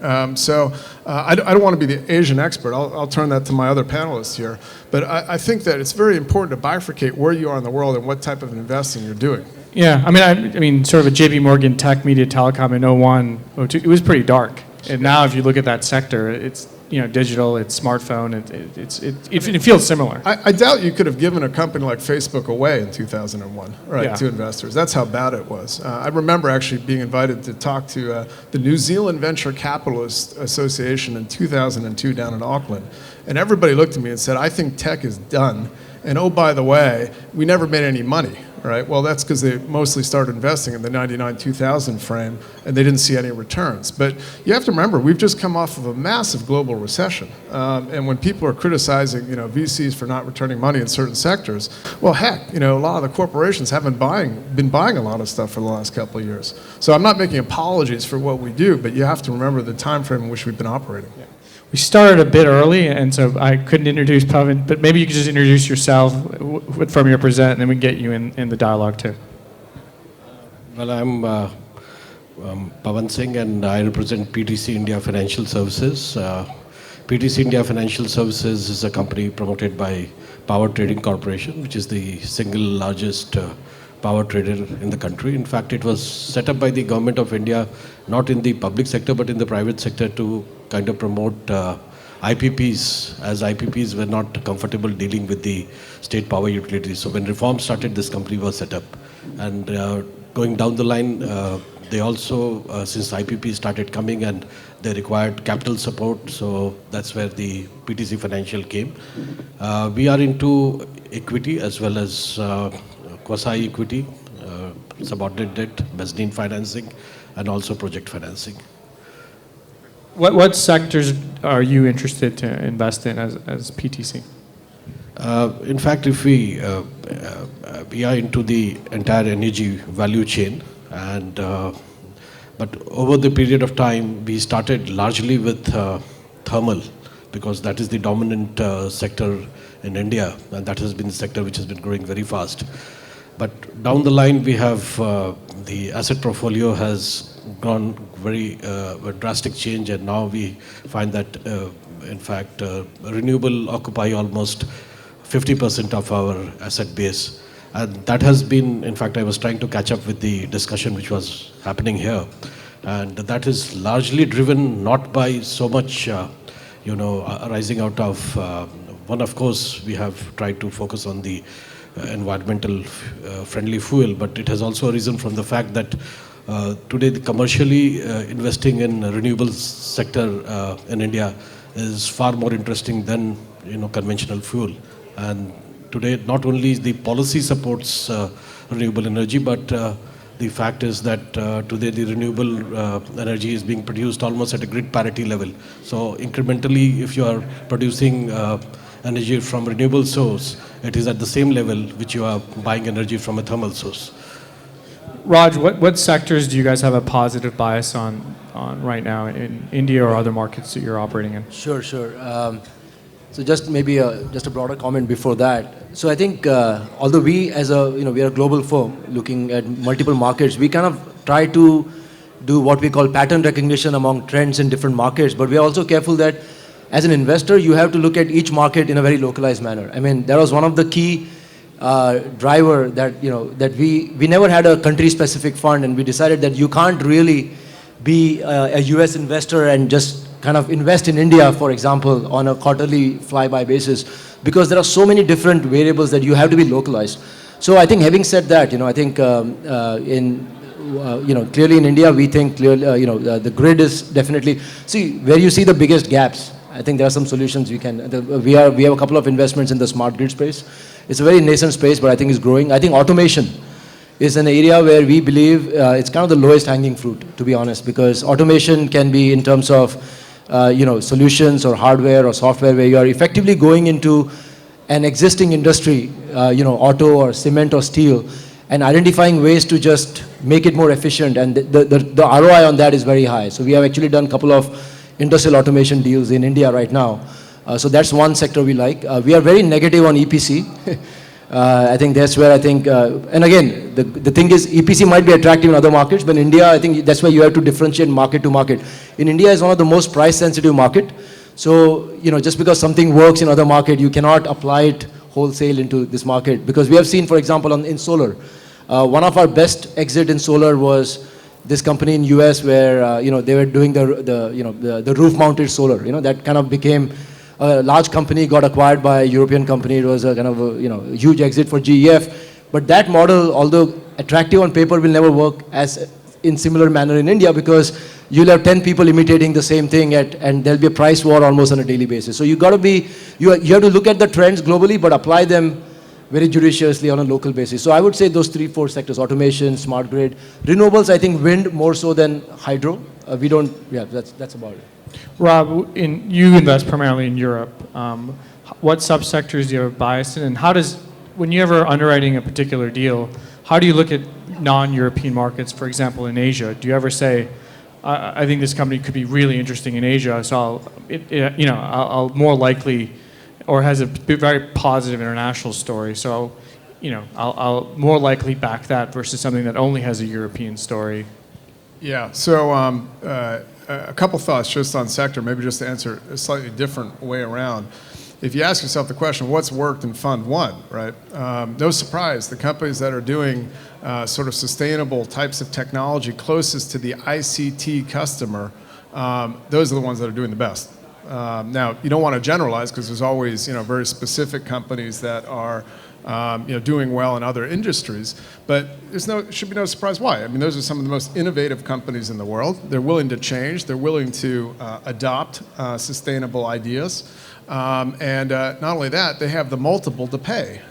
I don't want to be the Asian expert. I'll turn that to my other panelists here. But I think that it's very important to bifurcate where you are in the world and what type of investing you're doing. Yeah, I mean, sort of a JP Morgan tech, media, telecom in 01, 02, it was pretty dark. And now if you look at that sector, it's digital, it's smartphone, it feels similar. I doubt you could have given a company like Facebook away in 2001, right, yeah. to investors. That's how bad it was. I remember actually being invited to talk to the New Zealand Venture Capitalist Association in 2002 down in Auckland. And everybody looked at me and said, I think tech is done. And oh, by the way, we never made any money. Right? Well, that's because they mostly started investing in the 99-2000 frame, and they didn't see any returns. But you have to remember, we've just come off of a massive global recession. And when people are criticizing, VCs for not returning money in certain sectors, well, heck, a lot of the corporations haven't been buying a lot of stuff for the last couple of years. So I'm not making apologies for what we do, but you have to remember the time frame in which we've been operating. Yeah. We started a bit early, and so I couldn't introduce Pawan, but maybe you could just introduce yourself, what firm you represent, and then we can get you in the dialogue too. Well, I'm Pawan Singh, and I represent PTC India Financial Services. PTC India Financial Services is a company promoted by Power Trading Corporation, which is the single largest power trader in the country. In fact, it was set up by the government of India, not in the public sector, but in the private sector to kind of promote IPPs, as IPPs were not comfortable dealing with the state power utilities. So when reform started, this company was set up. And going down the line, they also, since IPP started coming and they required capital support, so that's where the PTC Financial came. We are into equity as well as quasi-equity, subordinate debt, mezzanine financing, and also project financing. What sectors are you interested to invest in as PTC? In fact, if we are into the entire energy value chain, and but over the period of time, we started largely with thermal, because that is the dominant sector in India, and that has been the sector which has been growing very fast. But down the line, we have the asset portfolio has gone very drastic change, and now we find that in fact renewable occupy almost 50% of our asset base, and that has been, in fact, I was trying to catch up with the discussion which was happening here, and that is largely driven not by so much arising out of one. Of course, we have tried to focus on the environmental friendly fuel, but it has also arisen from the fact that today the commercially investing in renewable sector in India is far more interesting than conventional fuel. And today not only the policy supports renewable energy, but the fact is that today the renewable energy is being produced almost at a grid parity level. So incrementally, if you are producing energy from renewable source, it is at the same level which you are buying energy from a thermal source. Raj, what sectors do you guys have a positive bias on right now in India or other markets that you're operating in? Sure. So just maybe just a broader comment before that. So I think although we as we are a global firm looking at multiple markets, we kind of try to do what we call pattern recognition among trends in different markets, but we are also careful that as an investor, you have to look at each market in a very localized manner. I mean, that was one of the key driver that that we never had a country-specific fund, and we decided that you can't really be a US investor and just kind of invest in India, for example, on a quarterly fly-by basis, because there are so many different variables that you have to be localized. So I think, having said that, I think clearly in India, we think clearly, the grid is definitely, see where you see the biggest gaps. I think there are some solutions we can. We have a couple of investments in the smart grid space. It's a very nascent space, but I think it's growing. I think automation is an area where we believe it's kind of the lowest hanging fruit, to be honest, because automation can be in terms of solutions or hardware or software, where you are effectively going into an existing industry, auto or cement or steel, and identifying ways to just make it more efficient, and the ROI on that is very high. So we have actually done a couple of industrial automation deals in India right now. So that's one sector we like. We are very negative on EPC. I think that's where I think, and again, the thing is EPC might be attractive in other markets, but in India, I think that's where you have to differentiate market to market. In India, is one of the most price sensitive market. So, just because something works in other market, you cannot apply it wholesale into this market. Because we have seen, for example, in solar, one of our best exit in solar was this company in US where, they were doing the roof-mounted solar. That kind of became a large company, got acquired by a European company. It was a kind of a, huge exit for GEF. But that model, although attractive on paper, will never work as in similar manner in India, because you'll have 10 people imitating the same thing and there'll be a price war almost on a daily basis. So you have to look at the trends globally, but apply them very judiciously on a local basis. So I would say those 3-4 sectors: automation, smart grid, renewables. I think wind more so than hydro. That's about it. Rob, you invest primarily in Europe. What subsectors do you have a bias in, and when you're ever underwriting a particular deal, how do you look at non-European markets, for example, in Asia? Do you ever say, I think this company could be really interesting in Asia, so I'll more likely, or has a very positive international story, so I'll more likely back that versus something that only has a European story? Yeah, so a couple thoughts just on sector, maybe just to answer a slightly different way around. If you ask yourself the question, what's worked in Fund 1, right? No surprise, the companies that are doing sort of sustainable types of technology closest to the ICT customer, those are the ones that are doing the best. Now, you don't want to generalize, because there's always very specific companies that are doing well in other industries, but should be no surprise why. I mean, those are some of the most innovative companies in the world. They're willing to change. They're willing to adopt sustainable ideas. And not only that, they have the multiple to pay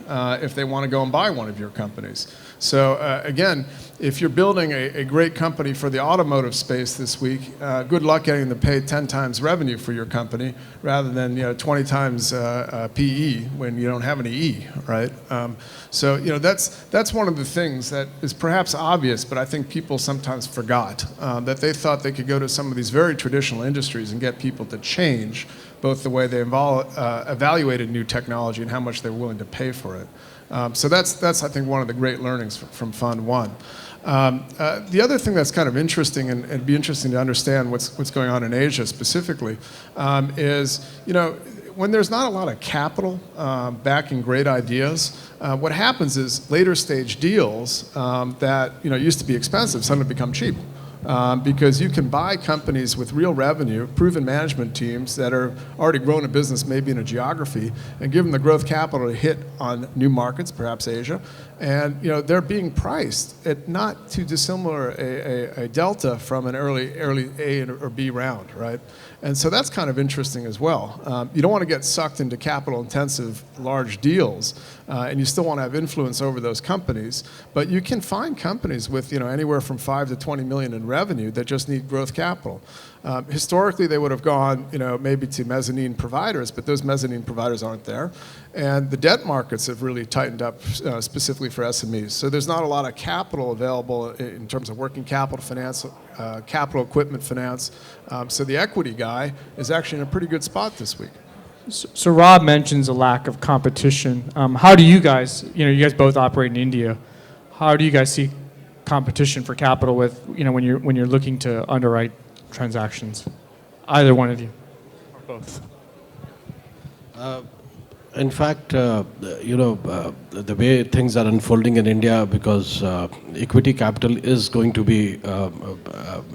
if they want to go and buy one of your companies. So again, if you're building a great company for the automotive space this week, good luck getting them to pay 10 times revenue for your company rather than 20 times PE when you don't have any E, right? So that's one of the things that is perhaps obvious, but I think people sometimes forgot that they thought they could go to some of these very traditional industries and get people to change both the way they evaluated new technology and how much they're willing to pay for it. So that's I think one of the great learnings from Fund 1. The other thing that's kind of interesting and it'd be interesting to understand what's going on in Asia specifically is when there's not a lot of capital backing great ideas, what happens is later stage deals that used to be expensive suddenly become cheap. Because you can buy companies with real revenue, proven management teams that are already grown a business maybe in a geography, and give them the growth capital to hit on new markets, perhaps Asia, and they're being priced at not too dissimilar a delta from an early A or B round, right? And so that's kind of interesting as well. You don't want to get sucked into capital-intensive large deals, and you still want to have influence over those companies. But you can find companies with anywhere from 5 to 20 million in revenue that just need growth capital. Historically, they would have gone maybe to mezzanine providers, but those mezzanine providers aren't there. And the debt markets have really tightened up specifically for SMEs. So there's not a lot of capital available in terms of working capital finance, capital equipment finance. So the equity guy is actually in a pretty good spot this week. So Rob mentions a lack of competition. How do you guys, you guys both operate in India, how do you guys see competition for capital with, when you're looking to underwrite transactions? Either one of you, or both. In fact, the way things are unfolding in India, because equity capital is going to be,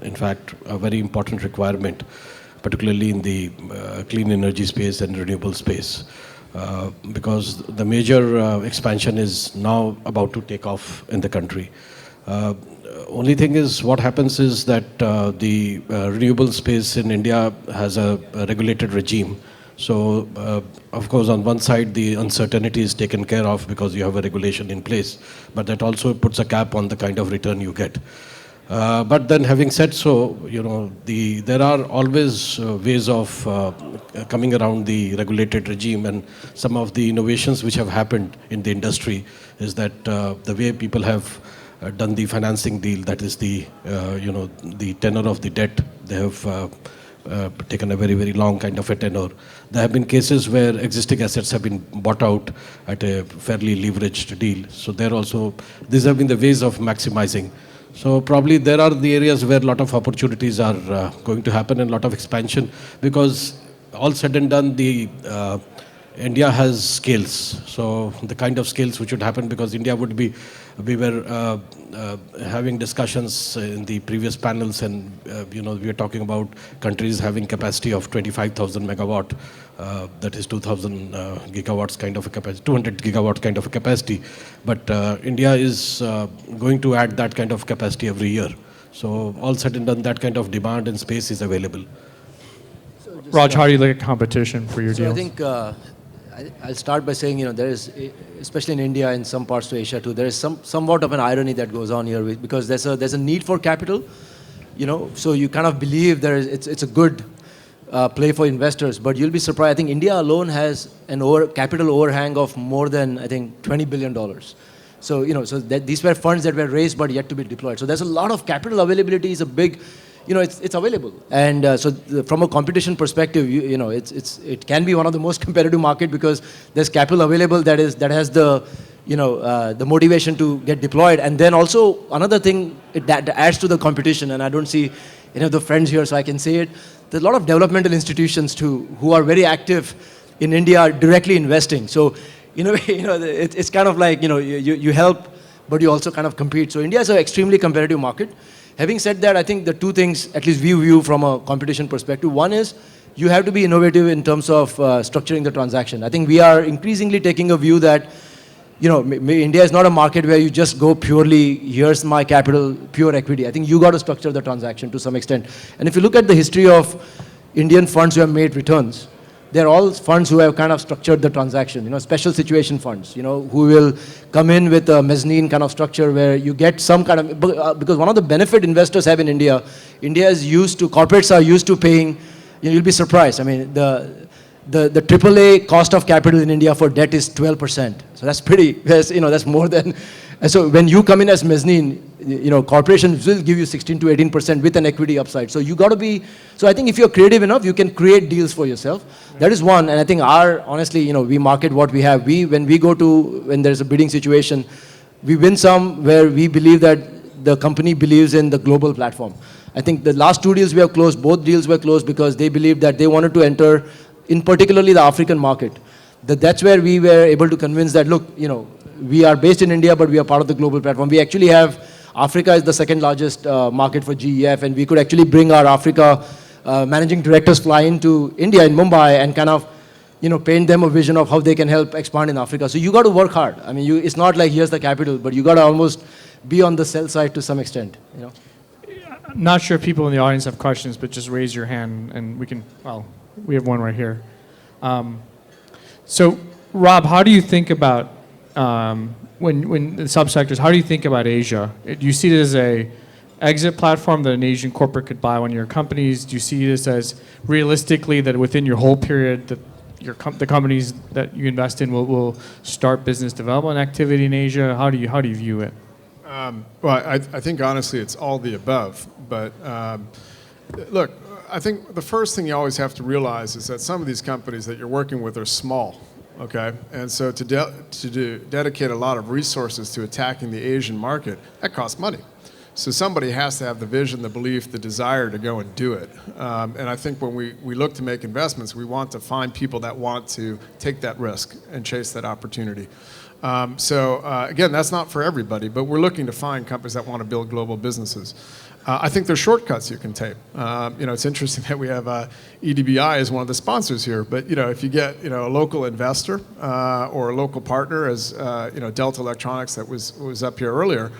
in fact, a very important requirement, particularly in the clean energy space and renewable space, because the major expansion is now about to take off in the country. Only thing is, what happens is that the renewable space in India has a regulated regime. So, of course, on one side, the uncertainty is taken care of because you have a regulation in place, but that also puts a cap on the kind of return you get. But then, having said so, there are always ways of coming around the regulated regime, and some of the innovations which have happened in the industry is that the way people have done the financing deal, that is the the tenor of the debt, they have taken a very, very long kind of a tenor. There have been cases where existing assets have been bought out at a fairly leveraged deal. So there also, these have been the ways of maximizing. So probably there are the areas where a lot of opportunities are going to happen and a lot of expansion, because all said and done, India has scales. So the kind of scales which would happen, because India would be, we were having discussions in the previous panels, and we were talking about countries having capacity of 25,000 megawatt, that is 2,000 gigawatts kind of a capacity, 200 gigawatt kind of a capacity. But India is going to add that kind of capacity every year. So all said and done, that kind of demand and space is available. Raj, how do you look at competition for your deals? I think I'll start by saying, there is, especially in India and some parts of Asia too, there is somewhat of an irony that goes on here, because there's a need for capital, so you kind of believe it's a good play for investors, but you'll be surprised. I think India alone has an capital overhang of more than, I think, $20 billion. So, these were funds that were raised but yet to be deployed. So there's a lot of capital availability is a big, it's available. And from a competition perspective, it can be one of the most competitive market, because there's capital available that has the, the motivation to get deployed. And then also another thing that adds to the competition, and I don't see any of the friends here, so I can say it. There's a lot of developmental institutions too who are very active in India directly investing. So in a way, it's kind of like, you help, but you also kind of compete. So India is an extremely competitive market. Having said that, I think the two things, at least we view from a competition perspective. One is you have to be innovative in terms of structuring the transaction. I think we are increasingly taking a view that, India is not a market where you just go purely, here's my capital, pure equity. I think you got to structure the transaction to some extent. And if you look at the history of Indian funds who have made returns, they're all funds who have kind of structured the transaction, special situation funds, who will come in with a mezzanine kind of structure where you get some kind of, because one of the benefit investors have in India is corporates are used to paying, you'll be surprised. I mean, the AAA cost of capital in India for debt is 12%. So that's more than, so when you come in as mezzanine, corporations will give you 16 to 18% with an equity upside. So you got to be, so I think if you're creative enough, you can create deals for yourself. That is one. And I think honestly, we market what we have. When there's a bidding situation, we win some where we believe that the company believes in the global platform. I think the last two deals we have closed, both deals were closed because they believed that they wanted to enter in particularly the African market. That's where we were able to convince that, look, we are based in India, but we are part of the global platform. We actually have, Africa is the second largest market for GEF, and we could actually bring our Africa managing directors fly into India, in Mumbai, and kind of, paint them a vision of how they can help expand in Africa. So you got to work hard. I mean, it's not like here's the capital, but you got to almost be on the sell side to some extent, I'm not sure if people in the audience have questions, but just raise your hand and we have one right here. So, Rob, how do you think about, when the subsectors, how do you think about Asia? Do you see it as a exit platform that an Asian corporate could buy one of your companies? Do you see this as realistically that within your whole period that the companies that you invest in will start business development activity in Asia? How do you view it? Well, I think honestly it's all the above. But look, I think the first thing you always have to realize is that some of these companies that you're working with are small, okay? And so to dedicate a lot of resources to attacking the Asian market, that costs money. So somebody has to have the vision, the belief, the desire to go and do it. And I think when we look to make investments, we want to find people that want to take that risk and chase that opportunity. Again, that's not for everybody, but we're looking to find companies that want to build global businesses. I think there's shortcuts you can take. It's interesting that we have EDBI as one of the sponsors here, but if you get a local investor or a local partner, as Delta Electronics that was up here earlier,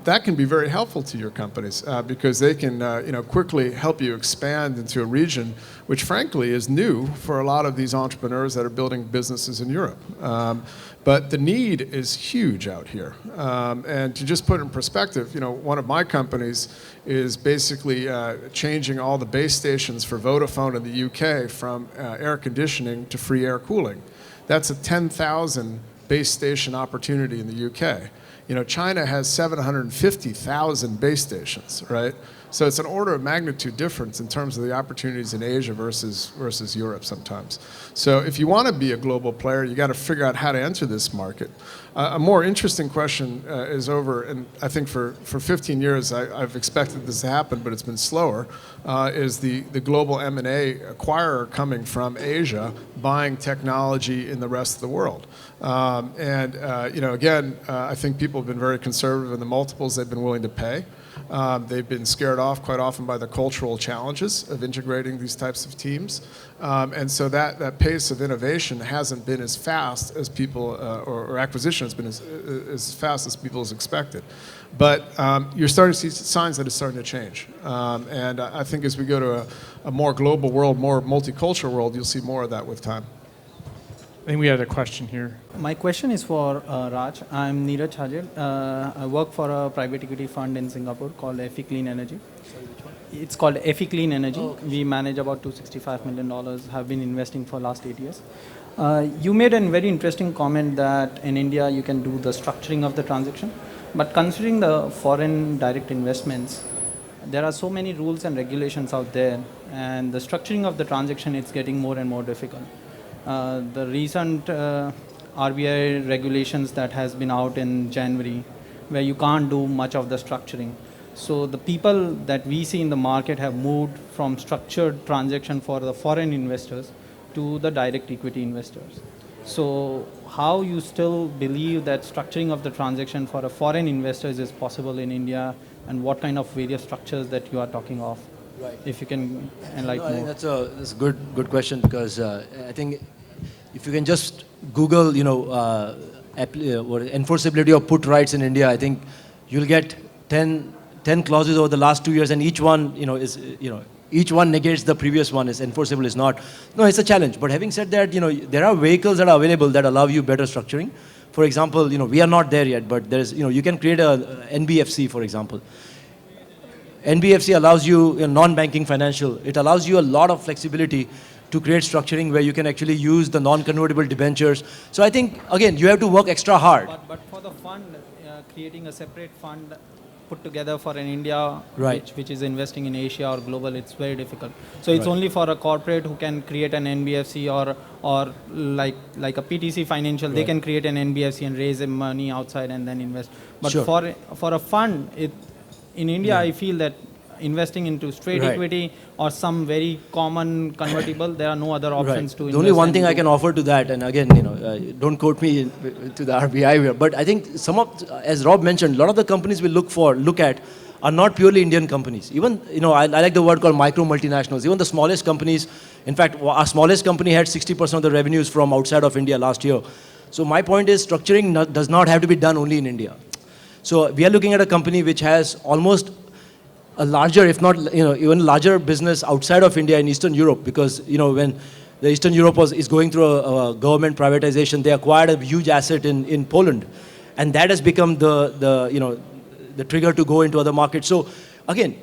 that can be very helpful to your companies because they can quickly help you expand into a region which frankly is new for a lot of these entrepreneurs that are building businesses in Europe. But the need is huge out here. And to just put it in perspective, one of my companies is basically changing all the base stations for Vodafone in the UK from air conditioning to free air cooling. That's a 10,000 base station opportunity in the UK. China has 750,000 base stations, right? So it's an order of magnitude difference in terms of the opportunities in Asia versus Europe sometimes. So if you want to be a global player, you got to figure out how to enter this market. A more interesting question is over, and I think for 15 years I've expected this to happen, but it's been slower, is the global M&A acquirer coming from Asia buying technology in the rest of the world. Again, I think people have been very conservative in the multiples they've been willing to pay. They've been scared off quite often by the cultural challenges of integrating these types of teams. And so that pace of innovation hasn't been as fast as people, or acquisition has been as fast as people has expected. But you're starting to see signs that it's starting to change. And I think as we go to a more global world, more multicultural world, you'll see more of that with time. I think we had a question here. My question is for Raj. I'm Neeraj Hajil. I work for a private equity fund in Singapore called FE Clean Energy. Sorry, which one? It's called FE Clean Energy. Oh, okay. We manage about $265 million, have been investing for the last 8 years. You made a very interesting comment that in India you can do the structuring of the transaction. But considering the foreign direct investments, there are so many rules and regulations out there, and the structuring of the transaction is getting more and more difficult. The recent RBI regulations that has been out in January, where you can't do much of the structuring. So the people that we see in the market have moved from structured transaction for the foreign investors to the direct equity investors. So how you still believe that structuring of the transaction for a foreign investors is possible in India, and what kind of various structures that you are talking of? Right. If you can enlighten more. I think that's a good question, because I think if you can just Google, enforceability of put rights in India, I think you'll get 10 clauses over the last 2 years, and each one, each one negates the previous one. Is enforceable, is not. No, it's a challenge. But having said that, there are vehicles that are available that allow you better structuring. For example, we are not there yet, but there's, you can create a NBFC, for example. NBFC allows you non-banking financial. It allows you a lot of flexibility to create structuring where you can actually use the non-convertible debentures. So I think, again, you have to work extra hard. But for the fund, creating a separate fund put together for an India, right, which is investing in Asia or global, it's very difficult. So it's only for a corporate who can create an NBFC or like a PTC Financial, they can create an NBFC and raise money outside and then invest. But for a fund, in India, I feel that investing into straight equity or some very common convertible, there are no other options to invest. The only one thing I can offer to that, and again, don't quote me to the RBI here, but I think as Rob mentioned, a lot of the companies we look at are not purely Indian companies. Even, I like the word called micro multinationals. Even the smallest companies, in fact, our smallest company had 60% of the revenues from outside of India last year. So my point is, structuring does not have to be done only in India. So we are looking at a company which has almost a larger, if not even larger business outside of India in Eastern Europe, because when the Eastern Europe is going through a government privatization, they acquired a huge asset in Poland, and that has become the trigger to go into other markets. So again,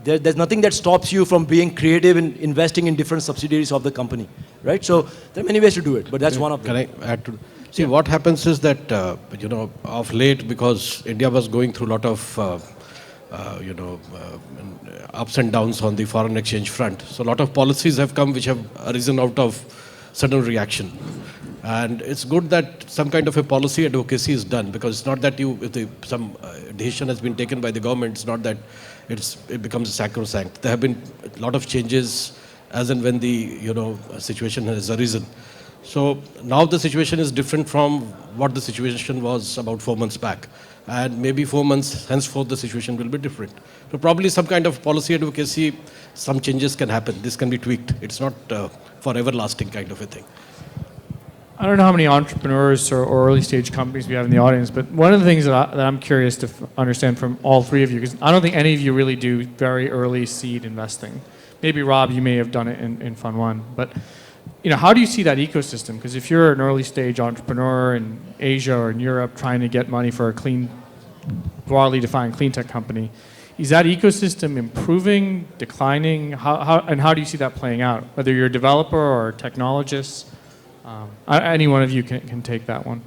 there's nothing that stops you from being creative in investing in different subsidiaries of the company, right? So there are many ways to do it, but that's one of them. Can I add to? See, what happens is that of late, because India was going through a lot of ups and downs on the foreign exchange front. So a lot of policies have come which have arisen out of sudden reaction. And it's good that some kind of a policy advocacy is done, because it's not that if some decision has been taken by the government, it's not that it becomes sacrosanct. There have been a lot of changes as and when the situation has arisen. So now the situation is different from what the situation was about 4 months back. And maybe 4 months henceforth the situation will be different. So probably some kind of policy advocacy, some changes can happen. This can be tweaked. It's not for everlasting kind of a thing. I don't know how many entrepreneurs or early stage companies we have in the audience, but one of the things that I'm curious to understand from all three of you, because I don't think any of you really do very early seed investing. Maybe Rob, you may have done it in Fund 1, but how do you see that ecosystem? Because if you're an early stage entrepreneur in Asia or in Europe trying to get money for a broadly defined clean tech company, is that ecosystem improving, declining? How do you see that playing out? Whether you're a developer or a technologist, any one of you can take that one.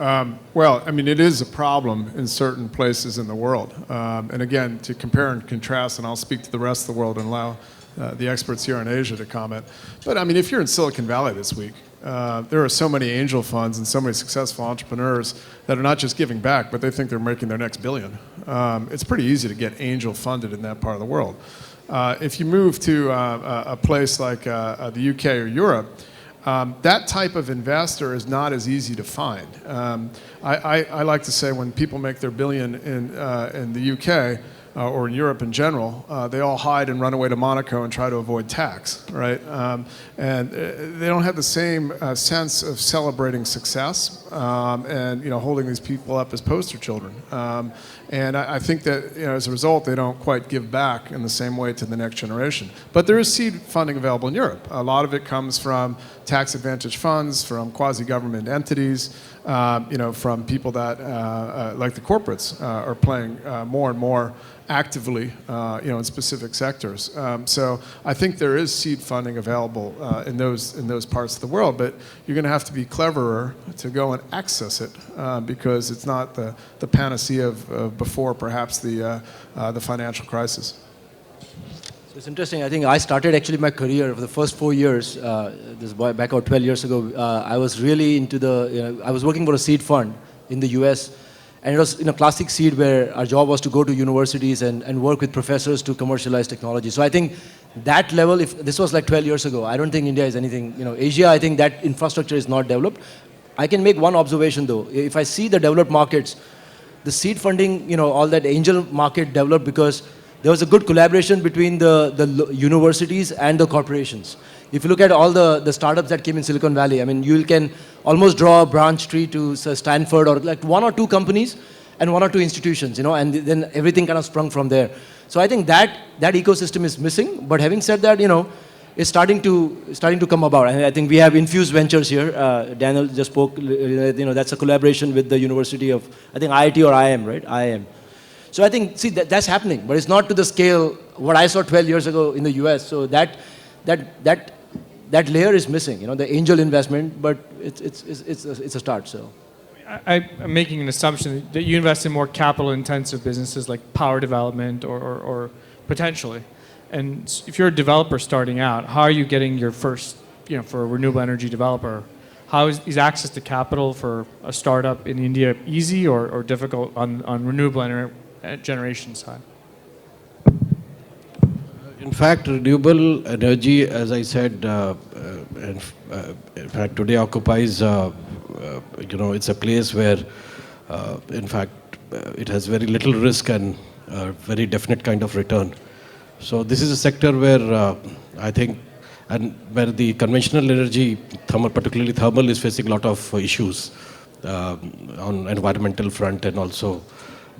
Well, I mean, it is a problem in certain places in the world. And again, to compare and contrast, and I'll speak to the rest of the world and allow the experts here in Asia to comment. But I mean, if you're in Silicon Valley this week, there are so many angel funds and so many successful entrepreneurs that are not just giving back, but they think they're making their next billion. It's pretty easy to get angel funded in that part of the world. If you move to a place like the UK or Europe, that type of investor is not as easy to find. I like to say when people make their billion in the UK or in Europe in general, they all hide and run away to Monaco and try to avoid tax, right? And they don't have the same sense of celebrating success and holding these people up as poster children. And I think that as a result, they don't quite give back in the same way to the next generation. But there is seed funding available in Europe. A lot of it comes from tax advantage funds, from quasi-government entities, from people that, like the corporates, are playing more and more actively, in specific sectors. So I think there is seed funding available in those parts of the world, but you're going to have to be cleverer to go and access it because it's not the panacea of before perhaps the financial crisis. So it's interesting. I think I started actually my career for the first 4 years. This back out 12 years ago. I was really into I was working for a seed fund in the U.S. And it was in a classic seed where our job was to go to universities and work with professors to commercialize technology. So I think that level, if this was like 12 years ago, I don't think India is anything, Asia, I think that infrastructure is not developed. I can make one observation though. If I see the developed markets, the seed funding, all that angel market developed because there was a good collaboration between the universities and the corporations. If you look at all the startups that came in Silicon Valley, I mean, you can almost draw a branch tree to Stanford or like 1 or 2 companies and 1 or 2 institutions, and then everything kind of sprung from there. So I think that ecosystem is missing. But having said that, it's starting to come about. And I think we have Infused Ventures here. Daniel just spoke. That's a collaboration with the University of, I think IIT or IIM, right? IIM. So I think, see, that's happening, but it's not to the scale what I saw 12 years ago in the US. So that layer is missing, the angel investment, but it's a start. So I'm making an assumption that you invest in more capital-intensive businesses like power development or potentially. And if you're a developer starting out, how are you getting your first, for a renewable energy developer? How is access to capital for a startup in India easy or difficult on renewable generation side? In fact, renewable energy, as I said, in fact, today occupies, it's a place where, in fact, it has very little risk and very definite kind of return. So this is a sector where I think, and where the conventional energy, particularly thermal, is facing a lot of issues on environmental front and also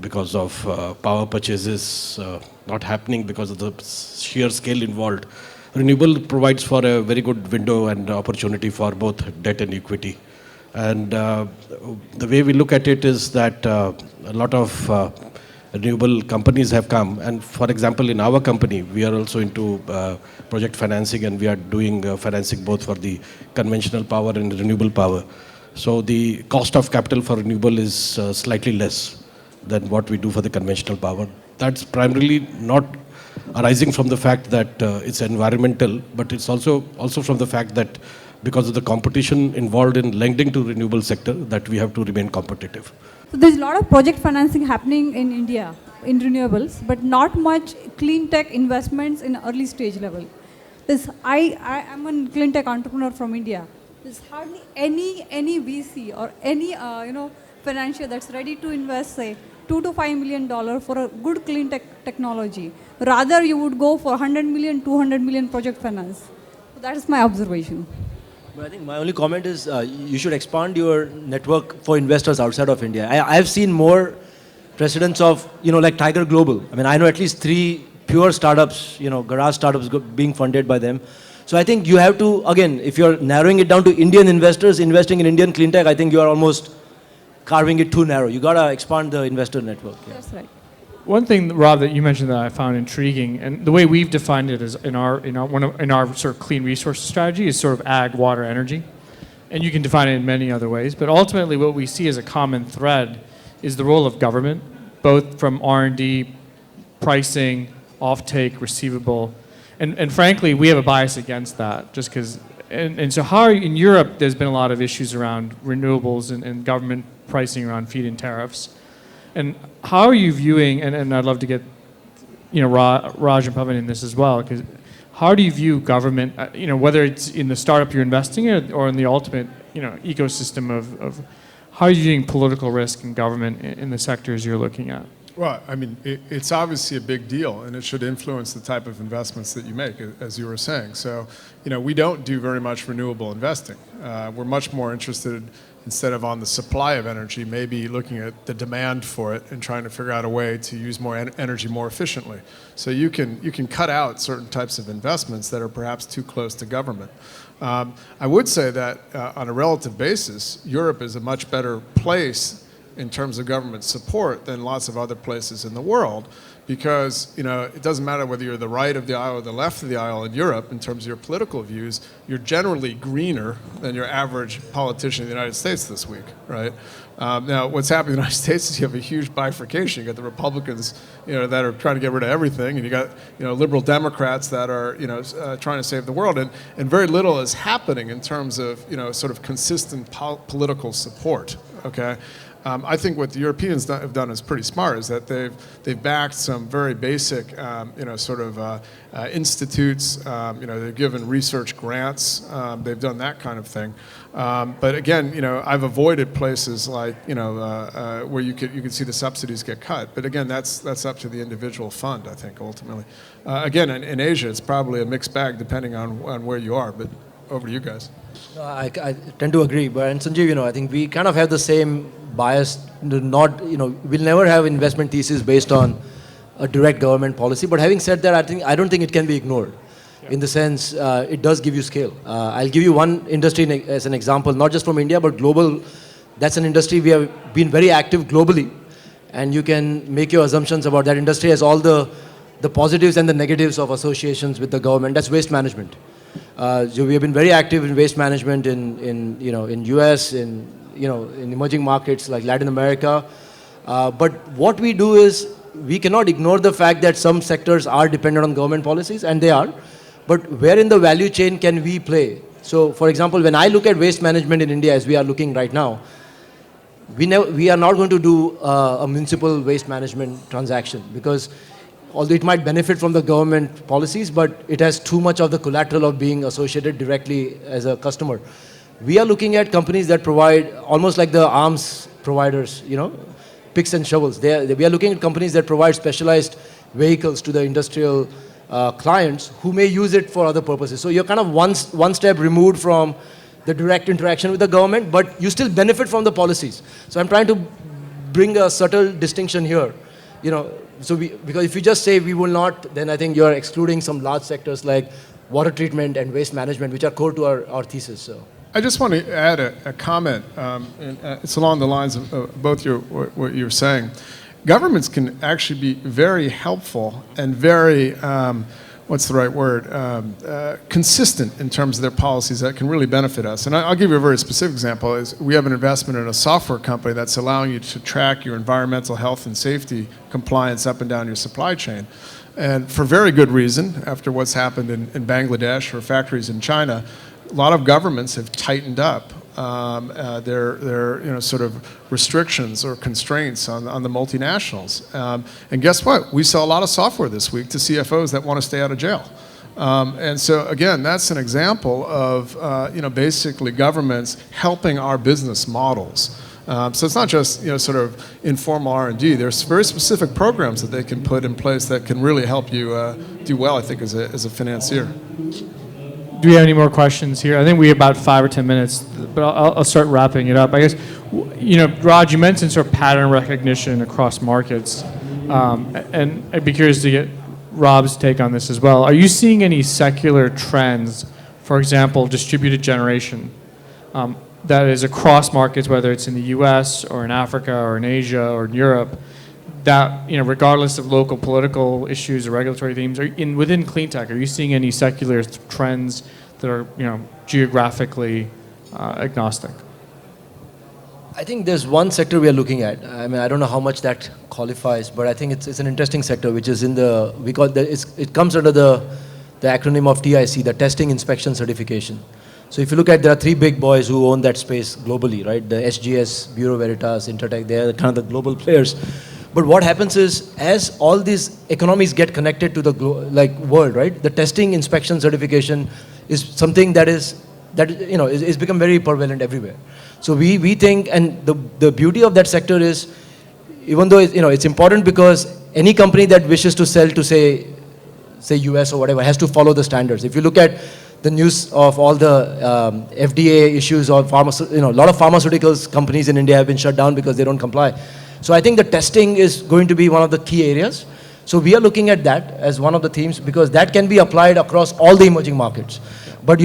because of power purchases not happening because of the sheer scale involved. Renewable provides for a very good window and opportunity for both debt and equity. And the way we look at it is that a lot of renewable companies have come. And for example, in our company, we are also into project financing, and we are doing financing both for the conventional power and renewable power. So the cost of capital for renewable is slightly less than what we do for the conventional power. That's primarily not arising from the fact that it's environmental, but it's also from the fact that because of the competition involved in lending to renewable sector, that we have to remain competitive. So there's a lot of project financing happening in India in renewables, but not much clean tech investments in early stage level. I'm a clean tech entrepreneur from India. There's hardly any VC or any financier that's ready to invest, say, $2 to $5 million for a good clean tech technology. Rather, you would go for 100 million, 200 million project finance. So that is my observation. But I think my only comment is you should expand your network for investors outside of India. I have seen more precedents of, like Tiger Global. I mean, I know at least 3 pure startups, garage startups being funded by them. So I think you have to, again, if you're narrowing it down to Indian investors investing in Indian clean tech, I think you are almost carving it too narrow. You got to expand the investor network. Yeah. That's right. One thing, Rob, that you mentioned that I found intriguing, and the way we've defined it is in our sort of clean resources strategy is sort of ag, water, energy. and you can define it in many other ways, but ultimately what we see as a common thread is the role of government, both from R&D, pricing, offtake, receivable, and frankly, we have a bias against that, just because, and so how, in Europe, there's been a lot of issues around renewables and government pricing around feed-in tariffs. And how are you viewing, and I'd love to get, Raj and Pawan in this as well, because how do you view government, whether it's in the startup you're investing in or in the ultimate, ecosystem of how are you viewing political risk and government in the sectors you're looking at? Well, I mean, it's obviously a big deal, and it should influence the type of investments that you make, as you were saying. So, we don't do very much renewable investing. We're much more interested, instead of on the supply of energy, maybe looking at the demand for it and trying to figure out a way to use more energy more efficiently. So you can cut out certain types of investments that are perhaps too close to government. I would say that on a relative basis, Europe is a much better place in terms of government support than lots of other places in the world, because it doesn't matter whether you're the right of the aisle or the left of the aisle in Europe in terms of your political views, you're generally greener than your average politician in the United States this week, right? Now, what's happening in the United States is you have a huge bifurcation. You got the Republicans, that are trying to get rid of everything, and you got, liberal Democrats that are, trying to save the world, and very little is happening in terms of, sort of consistent political support. Okay. I think what the Europeans have done is pretty smart, is that they've backed some very basic, institutes. They've given research grants. They've done that kind of thing. But again, I've avoided places like, where you could see the subsidies get cut. But again, that's up to the individual fund, I think, ultimately. Again, in Asia, it's probably a mixed bag depending on where you are. But over to you guys. No, I tend to agree, but and Sanjeev, I think we kind of have the same bias. Not, we'll never have investment thesis based on a direct government policy. But having said that, I don't think it can be ignored. In the sense, it does give you scale. I'll give you one industry as an example, not just from India, but global. That's an industry we have been very active globally, and you can make your assumptions about that industry as all the positives and the negatives of associations with the government. That's waste management. So we have been very active in waste management in US, in emerging markets like Latin America. But what we do is we cannot ignore the fact that some sectors are dependent on government policies, and they are. But where in the value chain can we play? So, for example, when I look at waste management in India, as we are looking right now, we are not going to do a municipal waste management transaction, because although it might benefit from the government policies, but it has too much of the collateral of being associated directly as a customer. We are looking at companies that provide, almost like the arms providers, picks and shovels. We are looking at companies that provide specialized vehicles to the industrial clients who may use it for other purposes. So you're kind of one step removed from the direct interaction with the government, but you still benefit from the policies. So I'm trying to bring a subtle distinction here. Because if you just say we will not, then I think you're excluding some large sectors like water treatment and waste management, which are core to our thesis. So I just want to add a comment. And it's along the lines of both what you're saying. Governments can actually be very helpful and very, consistent in terms of their policies that can really benefit us. And I'll give you a very specific example. Is we have an investment in a software company that's allowing you to track your environmental health and safety compliance up and down your supply chain. And for very good reason, after what's happened in Bangladesh or factories in China, a lot of governments have tightened up their sort of restrictions or constraints on the multinationals. And guess what? We saw a lot of software this week to CFOs that want to stay out of jail. And so again, that's an example of basically governments helping our business models. So it's not just sort of informal R&D. There's very specific programs that they can put in place that can really help you do well, I think, as a financier. Do we have any more questions here? I think we have about 5 or 10 minutes, but I'll start wrapping it up. I guess, Raj, you mentioned sort of pattern recognition across markets, and I'd be curious to get Rob's take on this as well. Are you seeing any secular trends, for example, distributed generation, that is across markets, whether it's in the US or in Africa or in Asia or in Europe, that, regardless of local political issues or regulatory themes, within cleantech, are you seeing any secular trends that are, geographically agnostic? I think there's one sector we are looking at. I mean, I don't know how much that qualifies, but I think it's an interesting sector, which is in the, it comes under the acronym of TIC, the Testing, Inspection, Certification. So if you look at, there are three big boys who own that space globally, right? The SGS, Bureau Veritas, Intertek, they're kind of the global players. But what happens is, as all these economies get connected to the world, right? The testing, inspection, certification is something that is become very prevalent everywhere. So we think, and the beauty of that sector is, even though it's important, because any company that wishes to sell to say US or whatever has to follow the standards. If you look at the news of all the FDA issues, or a lot of pharmaceuticals companies in India have been shut down because they don't comply. So I think the testing is going to be one of the key areas. So we are looking at that as one of the themes, because that can be applied across all the emerging markets. But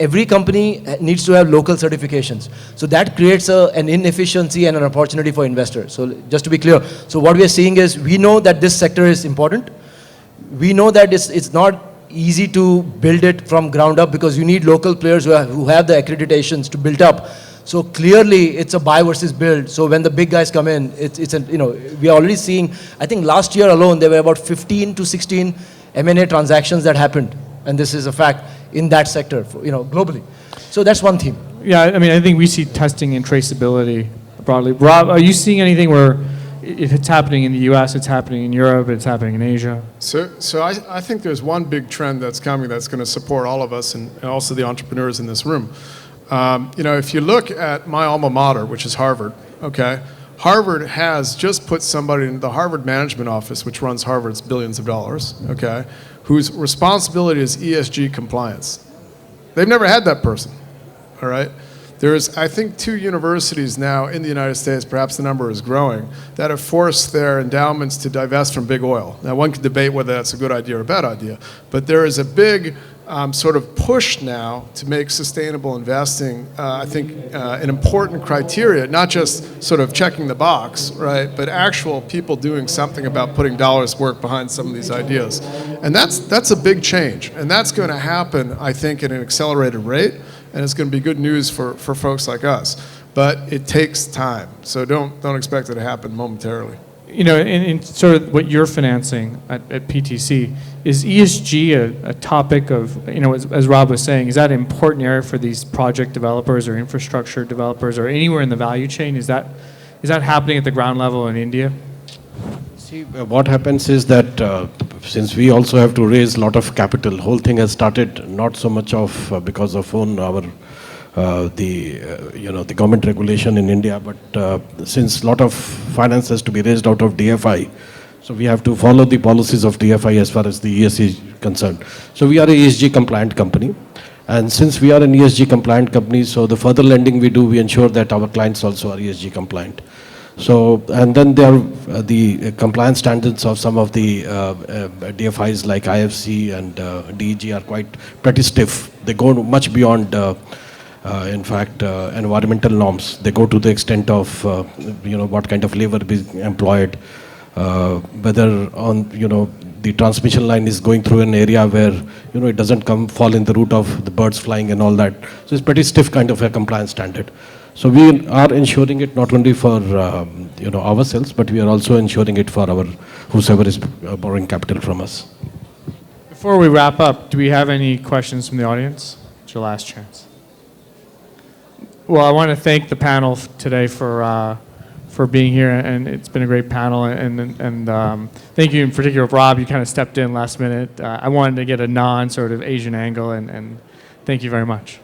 every company needs to have local certifications. So that creates an inefficiency and an opportunity for investors. So just to be clear, so what we are seeing is, we know that this sector is important. We know that it's not easy to build it from ground up, because you need local players who have the accreditations to build up. So clearly, it's a buy versus build. So when the big guys come in, we are already seeing, I think last year alone, there were about 15 to 16 M&A transactions that happened. And this is a fact in that sector, globally. So that's one theme. Yeah, I mean, I think we see testing and traceability broadly. Rob, are you seeing anything where it's happening in the US, it's happening in Europe, it's happening in Asia? So I think there's one big trend that's coming that's going to support all of us, and also the entrepreneurs in this room. If you look at my alma mater, which is Harvard, okay, Harvard has just put somebody in the Harvard Management Office, which runs Harvard's billions of dollars, okay, whose responsibility is ESG compliance. They've never had that person, all right? There's, I think, 2 universities now in the United States, perhaps the number is growing, that have forced their endowments to divest from big oil. Now, one can debate whether that's a good idea or a bad idea, but there is a big sort of push now to make sustainable investing, I think, an important criteria, not just sort of checking the box, right, but actual people doing something about putting dollars work behind some of these ideas. And that's a big change, and that's going to happen, I think, at an accelerated rate, and it's going to be good news for folks like us. But it takes time, so don't expect it to happen momentarily. In sort of what you're financing at PTC, is ESG a topic of, as Rob was saying, is that an important area for these project developers or infrastructure developers or anywhere in the value chain? Is that happening at the ground level in India? See, what happens is that since we also have to raise a lot of capital, whole thing has started not so much of because of the government regulation in India, but since a lot of finance has to be raised out of DFI, so we have to follow the policies of DFI as far as the ESG is concerned. So we are a ESG compliant company, and since we are an ESG compliant company, so the further lending we do, we ensure that our clients also are ESG compliant. So, and then there are the compliance standards of some of the DFIs like IFC and DEG are pretty stiff. They go much beyond in fact, environmental norms. They go to the extent of, what kind of labor is employed, whether on, the transmission line is going through an area where, it doesn't fall in the route of the birds flying and all that. So it's pretty stiff kind of a compliance standard. So we are ensuring it not only for, ourselves, but we are also ensuring it for whosoever is borrowing capital from us. Before we wrap up, do we have any questions from the audience? It's your last chance. Well, I want to thank the panel today for being here, and it's been a great panel. And thank you in particular, Rob. You kind of stepped in last minute. I wanted to get a non sort of Asian angle, and thank you very much.